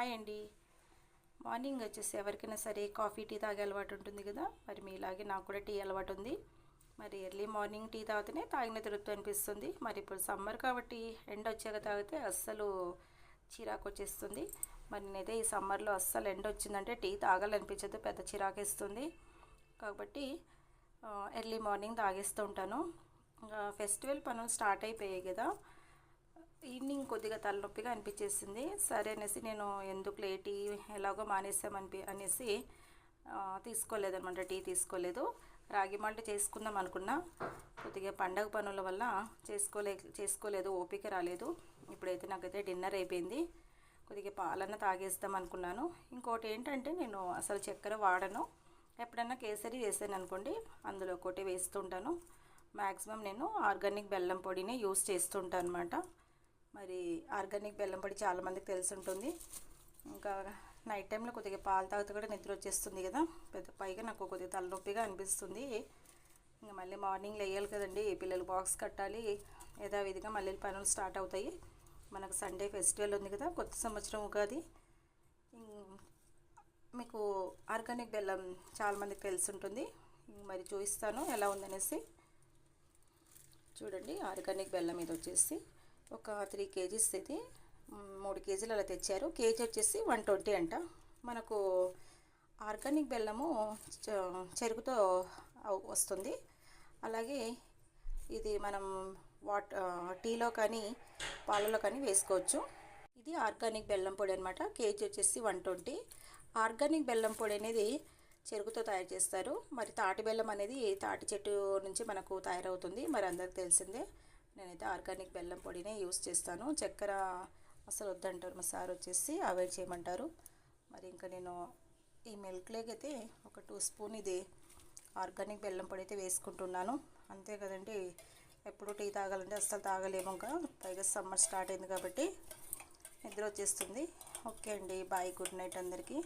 Hi అండి. Morning వచ్చేసి ఎవరికైనా సరే కాఫీ టీ తాగే అలవాటు ఉంటుంది కదా. మరి మీలాగే నాకు కూడా టీ అలవాటు ఉంది. మరి ఎర్లీ మార్నింగ్ టీ తాగితేనే తాగిన తృప్తి అనిపిస్తుంది. మరి ఇప్పుడు సమ్మర్ కాబట్టి ఎండ వచ్చాక తాగితే అస్సలు చిరాకు వచ్చేస్తుంది. మరి నేనైతే ఈ సమ్మర్లో అస్సలు ఎండ వచ్చిందంటే టీ తాగాలనిపించదు, పెద్ద చిరాకేస్తుంది. కాబట్టి ఎర్లీ మార్నింగ్ తాగేస్తూ ఉంటాను. ఫెస్టివల్ పనులు స్టార్ట్ అయిపోయాయి కదా. ఈవినింగ్ కొద్దిగా తలనొప్పిగా అనిపించేసింది. సరే అనేసి నేను ఎందుకు టీ ఎలాగో అనేసి తీసుకోలేదనమాట. టీ తీసుకోలేదు. రాగి మాల్ట్ చేసుకుందాం అనుకున్నా. కొద్దిగా పండగ పనుల వల్ల చేసుకోలేదు, ఓపిక రాలేదు. ఇప్పుడైతే నాకైతే డిన్నర్ అయిపోయింది. కొద్దిగా పాలన్న తాగేస్తాం అనుకున్నాను. ఇంకోటి ఏంటంటే నేను అసలు చక్కెర వాడను. ఎప్పుడన్నా కేసరి చేసాను అనుకోండి, అందులో ఒకటి వేస్తుంటాను. మ్యాక్సిమం నేను ఆర్గానిక్ బెల్లం పొడిని యూస్ చేస్తుంటాను అనమాట. మరి ఆర్గానిక్ బెల్లం పొడి చాలామందికి తెలిసి ఉంటుంది. ఇంకా నైట్ టైంలో కొద్దిగా పాలు తాగితే కూడా నిద్ర వచ్చేస్తుంది కదా. పైగా నాకు కొద్దిగా తలనొప్పిగా అనిపిస్తుంది. ఇంకా మళ్ళీ మార్నింగ్ లేయాలి కదండి, పిల్లలు బాక్స్ కట్టాలి, యథావిధిగా మళ్ళీ పనులు స్టార్ట్ అవుతాయి. మనకు సండే ఫెస్టివల్ ఉంది కదా, కొత్త సంవత్సరం ఉగాది. మీకు ఆర్గానిక్ బెల్లం చాలామందికి తెలిసి ఉంటుంది. మరి చూపిస్తాను ఎలా ఉందనేసి. చూడండి, ఆర్గానిక్ బెల్లం ఇది వచ్చేసి ఒక 3 kgs. ఇది 3 kgలు అలా తెచ్చారు. కేజీ వచ్చేసి 120 అంట. మనకు ఆర్గానిక్ బెల్లము చెరుకుతో వస్తుంది. అలాగే ఇది మనం టీలో కానీ పాలలో కానీ వేసుకోవచ్చు. ఇది ఆర్గానిక్ బెల్లం పొడి అనమాట. కేజీ వచ్చేసి 120. ఆర్గానిక్ బెల్లం పొడి అనేది చెరుకుతో తయారు చేస్తారు. మరి తాటి బెల్లం అనేది తాటి చెట్టు నుంచి మనకు తయారవుతుంది. మరి అందరికి తెలిసిందే. నేనైతే ఆర్గానిక్ బెల్లం పొడినే యూస్ చేస్తాను. చక్కెర అసలు వద్దంటారు మా సార్, వచ్చేసి అవాయిడ్ చేయమంటారు. మరి ఇంకా నేను ఈ మిల్క్లోకి అయితే ఒక 2 స్పూన్ ఇది ఆర్గానిక్ బెల్లం పొడి అయితే వేసుకుంటున్నాను. అంతే కదండి, ఎప్పుడు టీ తాగాలంటే అస్సలు తాగలేము. ఇంకా పైగా సమ్మర్ స్టార్ట్ అయింది కాబట్టి నిద్ర వచ్చేస్తుంది. ఓకే అండి, బాయ్, గుడ్ నైట్ అందరికీ.